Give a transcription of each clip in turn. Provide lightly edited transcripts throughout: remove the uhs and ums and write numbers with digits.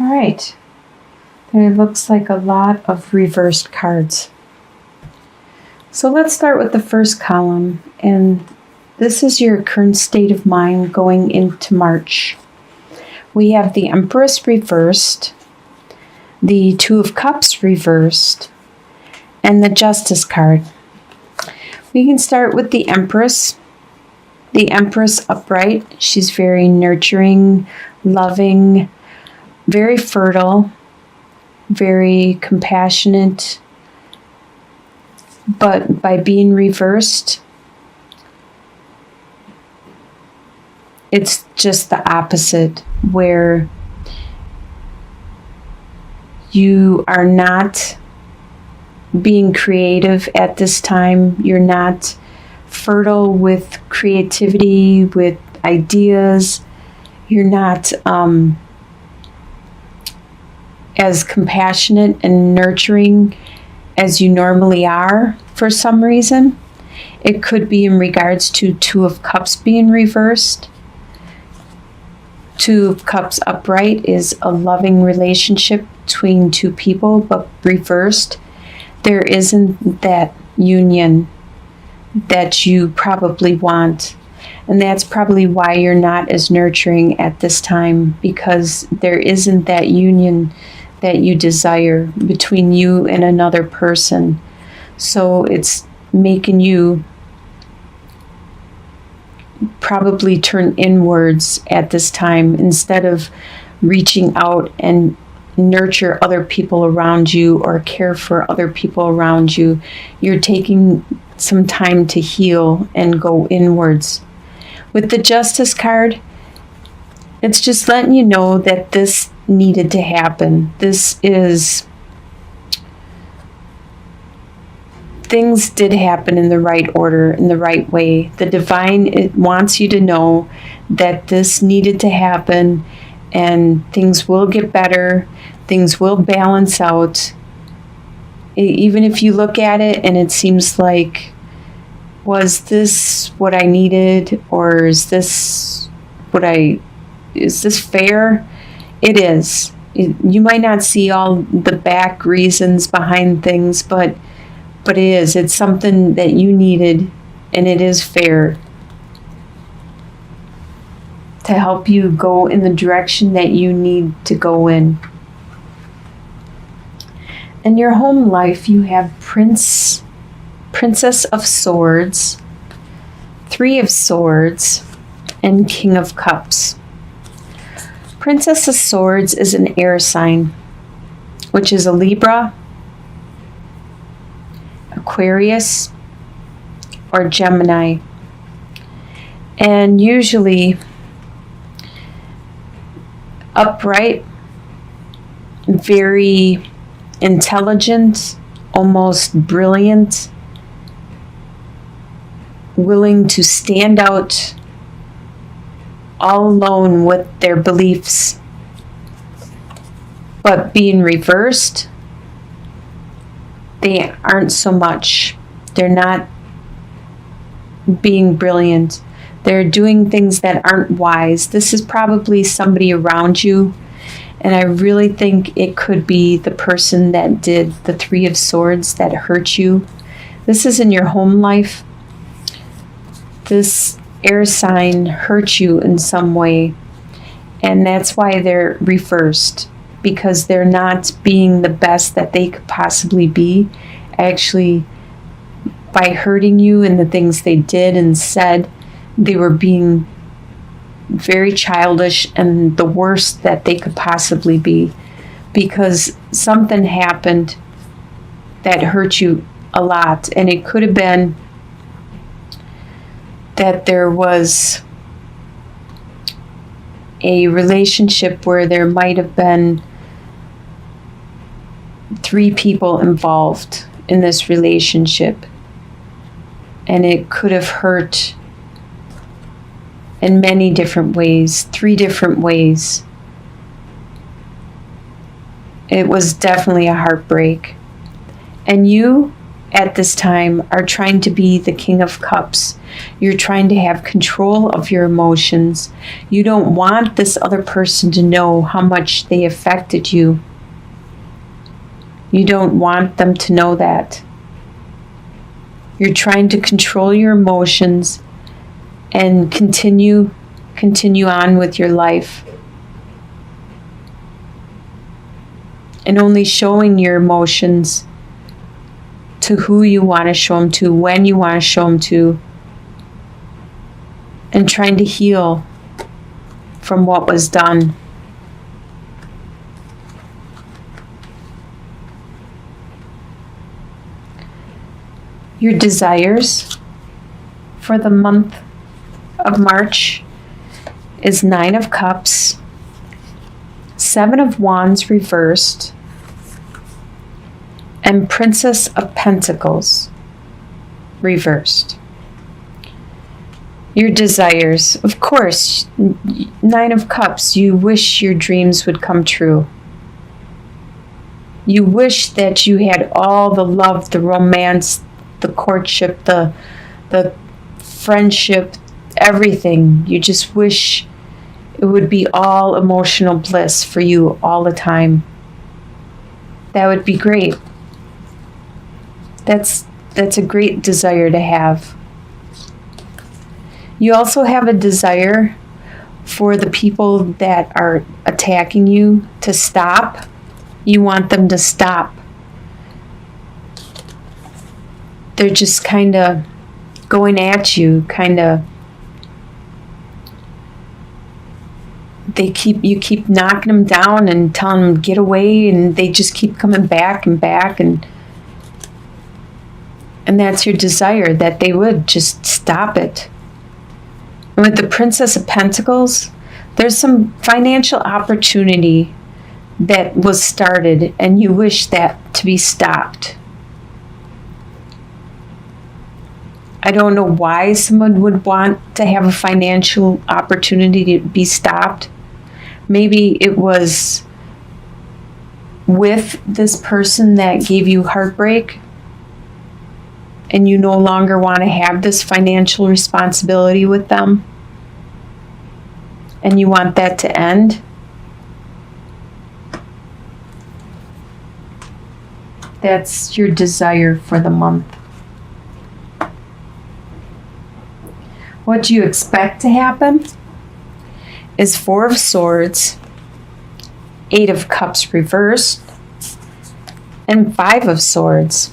right. There looks like a lot of reversed cards. So let's start with the first column, and this is your current state of mind going into March. We have the Empress reversed, the Two of Cups reversed, and the Justice card. We can start with the Empress. The Empress upright. She's very nurturing, loving, very fertile, very compassionate. But by being reversed, it's just the opposite, where you are not being creative at this time. You're not fertile with creativity, with ideas. You're not as compassionate and nurturing as you normally are for some reason. It could be in regards to Two of Cups being reversed. Two of Cups upright is a loving relationship between two people, but reversed, there isn't that union that you probably want. And that's probably why you're not as nurturing at this time, because there isn't that union that you desire between you and another person. So it's making you probably turn inwards at this time instead of reaching out and nurture other people around you or care for other people around you. You're taking some time to heal and go inwards. With the Justice card, it's just letting you know that this needed to happen. Things did happen in the right order, in the right way. The divine, it wants you to know that this needed to happen, and things will get better. Things will balance out. Even if you look at it and it seems like, was this what I needed, or is this fair? It is. You might not see all the back reasons behind things, but it is. It's something that you needed, and it is fair to help you go in the direction that you need to go in. In your home life, you have Princess of Swords, Three of Swords, and King of Cups. Princess of Swords is an air sign, which is a Libra, Aquarius, or Gemini. And usually upright, very intelligent, almost brilliant, willing to stand out all alone with their beliefs. But being reversed, they aren't so much. They're not being brilliant. They're doing things that aren't wise. This is probably somebody around you, and I really think it could be the person that did the Three of Swords that hurt you. This is in your home life. This air sign hurt you in some way, and that's why they're reversed, because they're not being the best that they could possibly be. Actually, by hurting you and the things they did and said, they were being very childish and the worst that they could possibly be, because something happened that hurt you a lot. And it could have been that there was a relationship where there might have been 3 people involved in this relationship, and it could have hurt in many different ways, 3 different ways. It was definitely a heartbreak. And you at this time are trying to be the King of Cups. You're trying to have control of your emotions. You don't want this other person to know how much they affected you. You don't want them to know that. You're trying to control your emotions and continue on with your life. And only showing your emotions to who you want to show them to, when you want to show them to, and trying to heal from what was done. Your desires for the month of March is 9 of Cups, 7 of Wands reversed, and Princess of Pentacles reversed. Your desires, of course, 9 of Cups, you wish your dreams would come true. You wish that you had all the love, the romance, the courtship, the friendship, everything. You just wish it would be all emotional bliss for you all the time. That would be great. That's a great desire to have. You also have a desire for the people that are attacking you to stop. You want them to stop. They're just kind of going at you, you keep knocking them down and telling them get away, and they just keep coming back and back, and that's your desire, that they would just stop it. And with the Princess of Pentacles, there's some financial opportunity that was started, and you wish that to be stopped. I don't know why someone would want to have a financial opportunity to be stopped. Maybe it was with this person that gave you heartbreak, and you no longer want to have this financial responsibility with them, and you want that to end. That's your desire for the month. What do you expect to happen is 4 of Swords, 8 of Cups reversed, and 5 of Swords.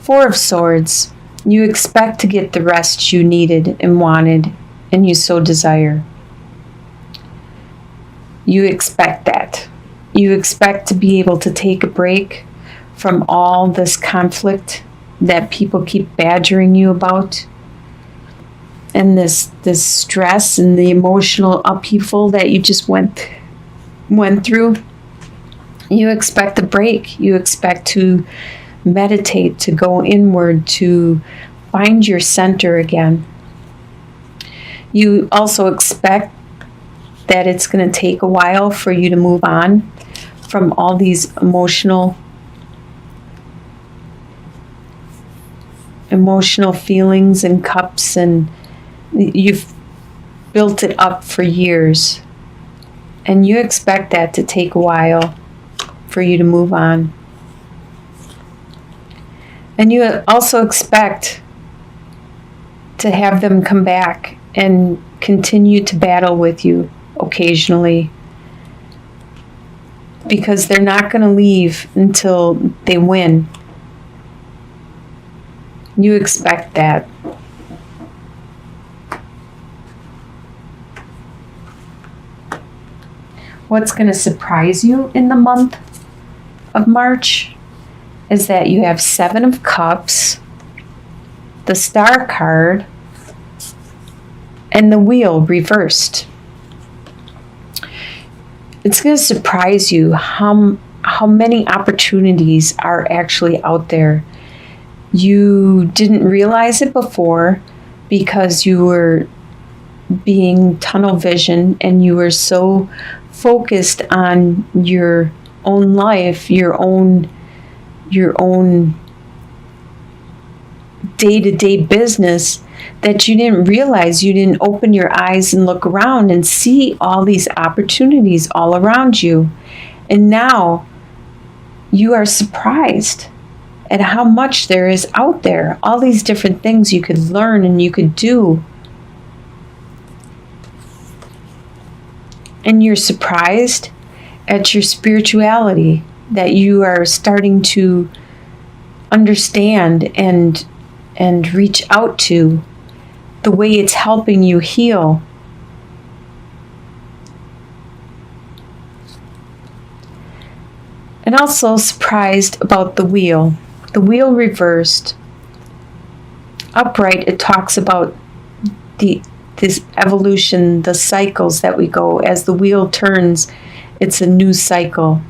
4 of Swords, you expect to get the rest you needed and wanted, and you so desire. You expect that. You expect to be able to take a break from all this conflict that people keep badgering you about, and this stress and the emotional upheaval that you just went through. You expect a break. You expect to meditate, to go inward, to find your center again. You also expect that it's going to take a while for you to move on from all these emotional feelings and cups, and you've built it up for years, and you expect that to take a while for you to move on. And you also expect to have them come back and continue to battle with you occasionally, because they're not going to leave until they win. You expect that. What's going to surprise you in the month of March is that you have 7 of Cups, the Star card, and the Wheel reversed. It's going to surprise you how many opportunities are actually out there. You didn't realize it before because you were being tunnel vision, and you were so focused on your own life, your own day-to-day business that you didn't realize. You didn't open your eyes and look around and see all these opportunities all around you. And now you are surprised at how much there is out there, all these different things you could learn and you could do. And you're surprised at your spirituality, that you are starting to understand and reach out to, the way it's helping you heal. And also surprised about the wheel. The wheel reversed. Upright, it talks about this evolution, the cycles that we go. As the wheel turns, it's a new cycle.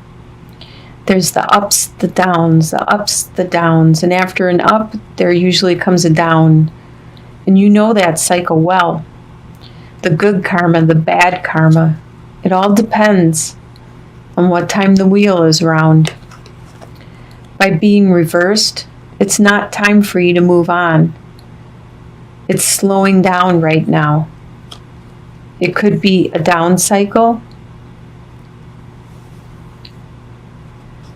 There's the ups, the downs, the ups, the downs. And after an up, there usually comes a down. And you know that cycle well. The good karma, the bad karma. It all depends on what time the wheel is round. By being reversed, it's not time for you to move on. It's slowing down right now. It could be a down cycle,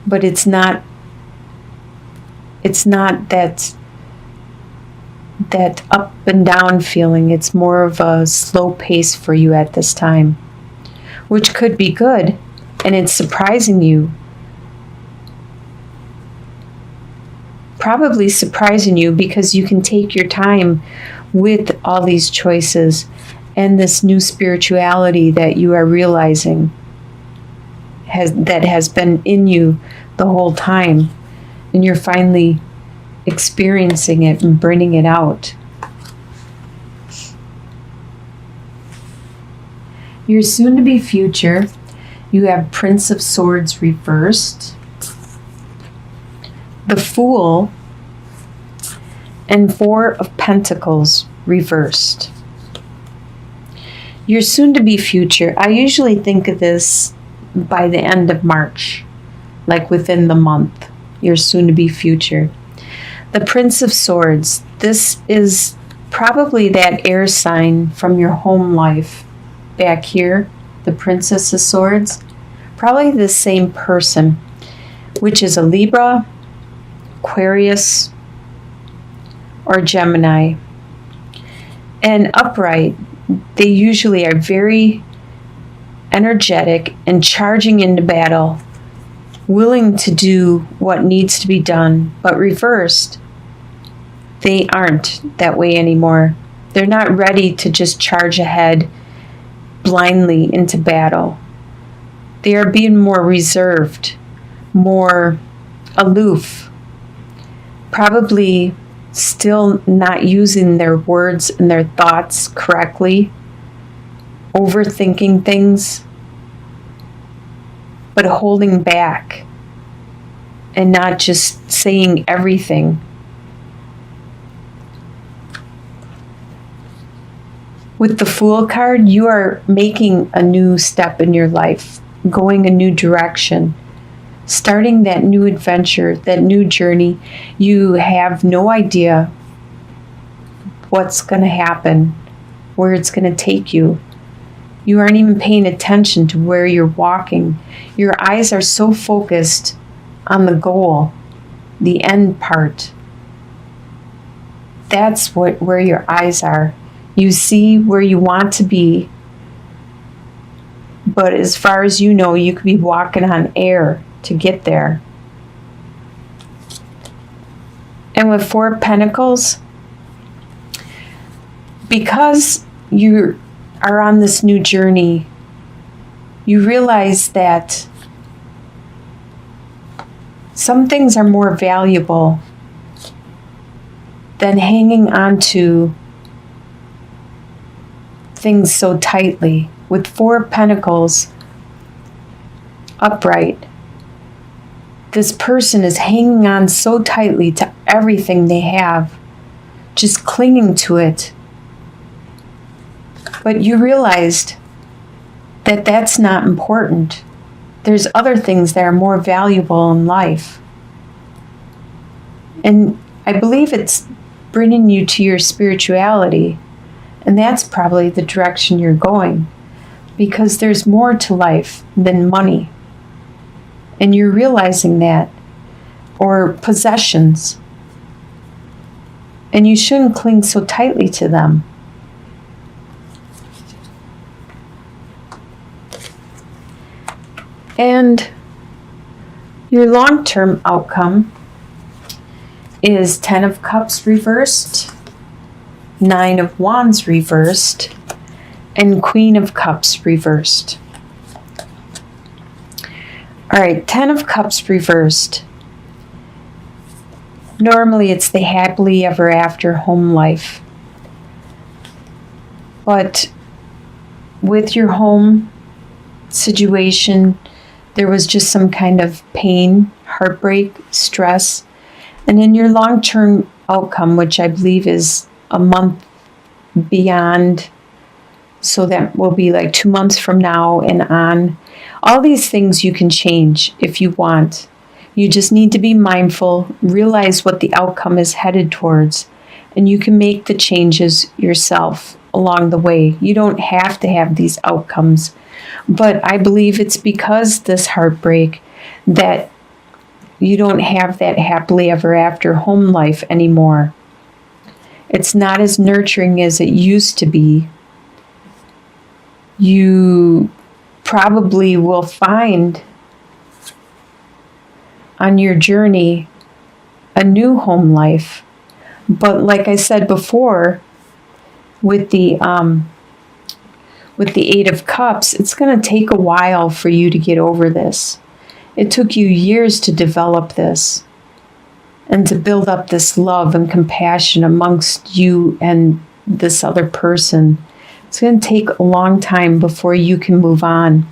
but it's not that up and down feeling. It's more of a slow pace for you at this time, which could be good, and it's surprising you. Probably surprising you because you can take your time with all these choices and this new spirituality that you are realizing has been in you the whole time, and you're finally experiencing it and bringing it out. Your soon-to-be future, you have Prince of Swords reversed, the Fool, and Four of Pentacles reversed. Your soon-to-be future, I usually think of this by the end of March, like within the month, your soon-to-be future. The Prince of Swords, this is probably that air sign from your home life. Back here, the Princess of Swords, probably the same person, which is a Libra, Aquarius, or Gemini. And upright, they usually are very energetic and charging into battle, willing to do what needs to be done. But reversed, they aren't that way anymore. They're not ready to just charge ahead blindly into battle. They are being more reserved, more aloof, probably still not using their words and their thoughts correctly, overthinking things, but holding back and not just saying everything. With the Fool card, you are making a new step in your life, going a new direction, starting that new adventure, that new journey. You have no idea what's going to happen, where it's going to take you. You aren't even paying attention to where you're walking. Your eyes are so focused on the goal, the end part. That's where your eyes are. You see where you want to be, but as far as you know, you could be walking on air to get there. And with Four of Pentacles, because you are on this new journey, you realize that some things are more valuable than hanging on to things so tightly. With Four of Pentacles upright, this person is hanging on so tightly to everything they have, just clinging to it. But you realized that that's not important. There's other things that are more valuable in life. And I believe it's bringing you to your spirituality. And that's probably the direction you're going, because there's more to life than money. And you're realizing that, or possessions. And you shouldn't cling so tightly to them. And your long-term outcome is 10 of Cups reversed, 9 of Wands reversed, and Queen of Cups reversed. All right, 10 of Cups reversed. Normally it's the happily ever after home life. But with your home situation, there was just some kind of pain, heartbreak, stress. And in your long-term outcome, which I believe is a month beyond, so that will be like 2 months from now and on, all these things you can change if you want. You just need to be mindful, realize what the outcome is headed towards, and you can make the changes yourself along the way. You don't have to have these outcomes. But I believe it's because this heartbreak that you don't have that happily ever after home life anymore. It's not as nurturing as it used to be. You probably will find on your journey a new home life. But like I said before, with the 8 of Cups, it's going to take a while for you to get over this. It took you years to develop this and to build up this love and compassion amongst you and this other person. It's going to take a long time before you can move on.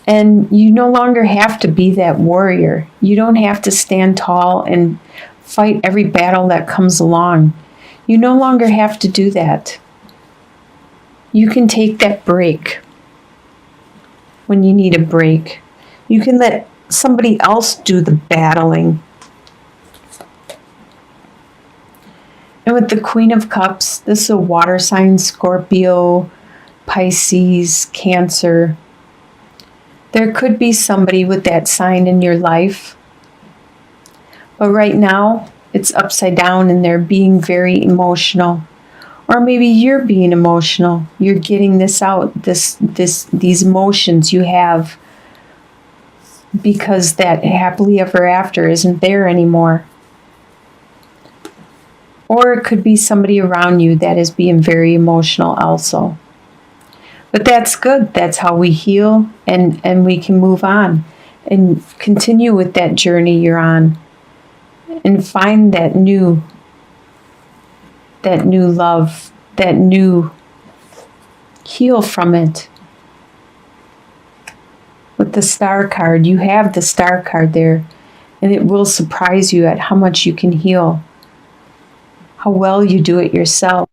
And you no longer have to be that warrior. You don't have to stand tall and fight every battle that comes along. You no longer have to do that. You can take that break when you need a break. You can let somebody else do the battling. And with the Queen of Cups, this is a water sign, Scorpio, Pisces, Cancer. There could be somebody with that sign in your life. But right now, it's upside down and they're being very emotional. Or maybe you're being emotional. You're getting this out, these emotions you have because that happily ever after isn't there anymore. Or it could be somebody around you that is being very emotional also. But that's good. That's how we heal and we can move on and continue with that journey you're on and find that new love, that new heal from it. With the Star card, you have the Star card there, and it will surprise you at how much you can heal, how well you do it yourself.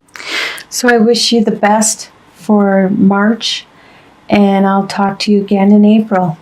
So I wish you the best for March, and I'll talk to you again in April.